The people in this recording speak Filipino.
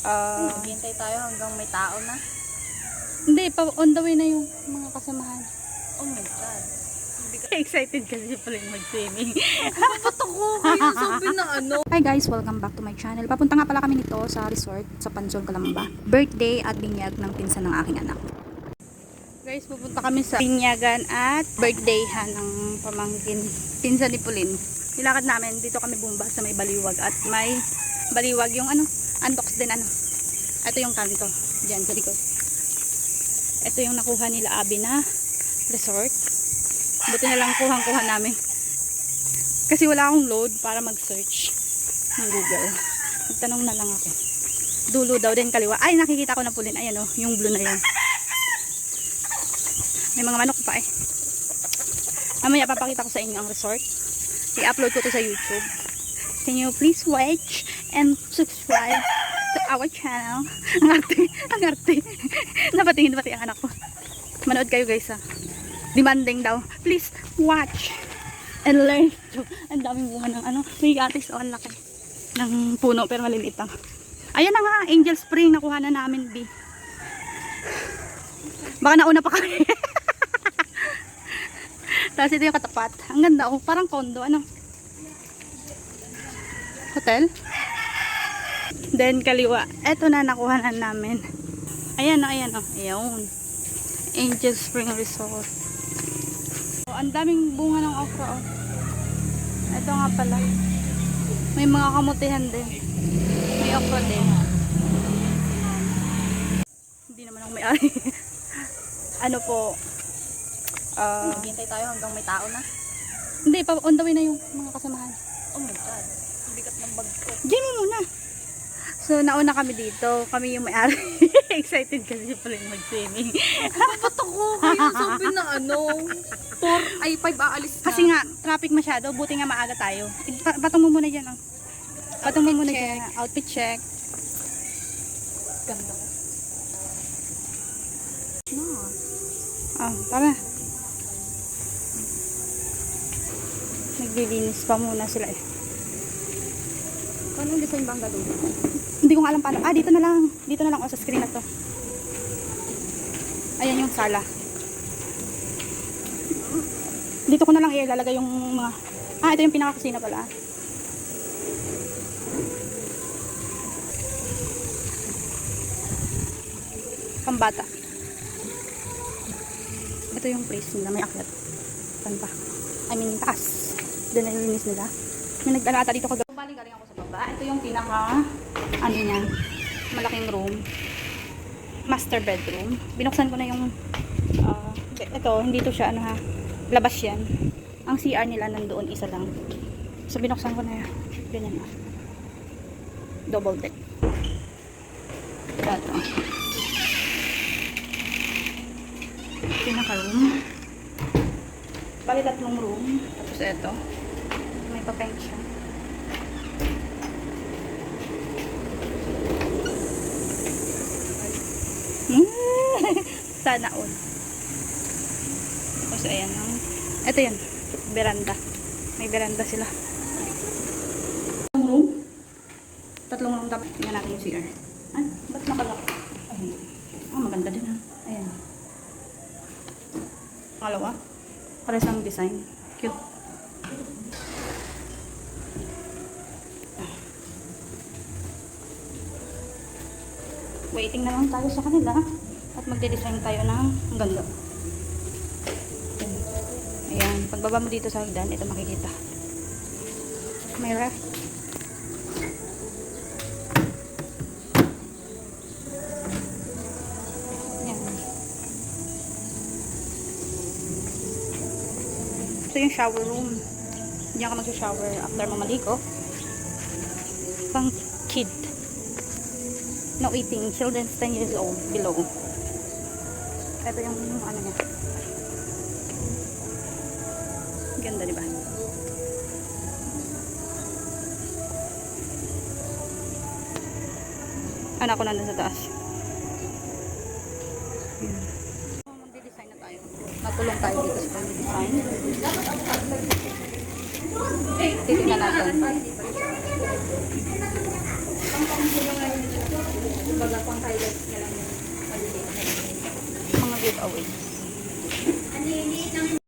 Maghintay tayo hanggang may tao na. Hindi, on the way na yung mga kasamahan. Oh my God. Excited kasi pala yung mag-swimming. Ba't ako? Kayo sabi na ano? Hi guys, welcome back to my channel. Papunta nga pala kami nito sa resort sa Pansol, Calamba. Birthday at binyag ng pinsan ng aking anak. Guys, pupunta kami sa binyagan at birthdayhan ng pamangkin pinsan ni Pauline. Nilakad namin, dito kami bumaba sa may baliwag at may baliwag yung ano, antox din ano. Ito yung kanto, dyan sa likod. Ito yung nakuha nila Abi na resort. Buti na lang kuhang-kuha namin. Kasi wala akong load para mag-search ng Google. Nagtanong na lang ako. Dulo daw din kaliwa. Ay, nakikita ko na Pauline. Ayan o, yung blue na yun. May mga manok pa eh. Mamaya papakita ko sa inyo ang resort. I-upload ko to sa YouTube. Can you please watch and subscribe to our channel? Ang arte, ang arte. Napatingin pati ang anak ko. Manood kayo guys ha. Demanding daw. Please watch and learn. Ang daming bunga ng ano. May gatis o ang laki ng puno pero maliliit lang. Ayan na nga, Angel Spring. Nakuha na namin B. Baka nauna pa kami. Tapos ito yung katapat. Ang ganda oh. Parang condo. Ano? Hotel. Then kaliwa. Ito na nakuha na namin. Ayan o, ayan o. Ayan. Angel Spring Resort. Oh, ang daming bunga ng okra oh. Ito nga pala. May mga kamutihan din. May okra din. Hindi naman ako may-ari. Ano po? Maghintay tayo hanggang may tao na. Hindi, on the way na yung mga kasamahan. Oh my God. Bigat ng bag ko. Diyan mo muna. So, nauna kami dito. Kami yung may-ari. Excited kasi pala yung mag-swimming. Ba't ako? Kayo sabi na ano? 4 ay 5 aalis na. Kasi nga, traffic masyado. Buti nga maaga tayo. Patong mo muna dyan. Oh. Patong mo muna dyan. Outfit check. Ganda. Tara. Naglilinis pa muna sila eh. Anong design ba ang gagawin? Hindi ko nga alam paano. Dito na lang. Dito na lang sa screen na to. Ayan yung sala. Dito ko na lang ilalagay yung mga... ito yung pinaka-kusina pala. Pambata. Ito yung place nila. May akyat. Saan pa? I mean, taas. Doon na nilinis nila. May nagdalata dito ko. Galing ako sa baba. Ito yung pinaka... ano niyan. Malaking room. Master bedroom. Binuksan ko na yung... ito, hindi to siya ano ha. Labas yan. Ang CR nila nandoon isa lang. So binuksan ko na yan. Ganyan na. Double deck. Ito. Pinaka room. Bali tatlong room. Tapos ito. May papaint siya. Sana all. Tapos ayan ang ito yan, veranda. May veranda sila. Tatlong room dapat. Tingnan natin yung CR. Ay, ba't nakalak? Ay, maganda din ha. Ayan. Pangalawa. Pares ang design. Cute. Waiting na lang tayo sa kanila. At magde-design tayo ng ganda. Ayan. Pagbaba mo dito sa hagdan, ito makikita. May ref. Ayan. Ito yung shower room. Diyan ka mag-shower after mamaligo. Pang kid. No eating. Children 10 years old below. Ito yung ano niya. Ganda, diba? Anak ko nandun sa taas. Magde-design na tayo. Natulong tayo dito sa pag-design. Titignan natin. Baga pang highlights na lang yung maliliit. Mga giveaways. Ano yung liit ng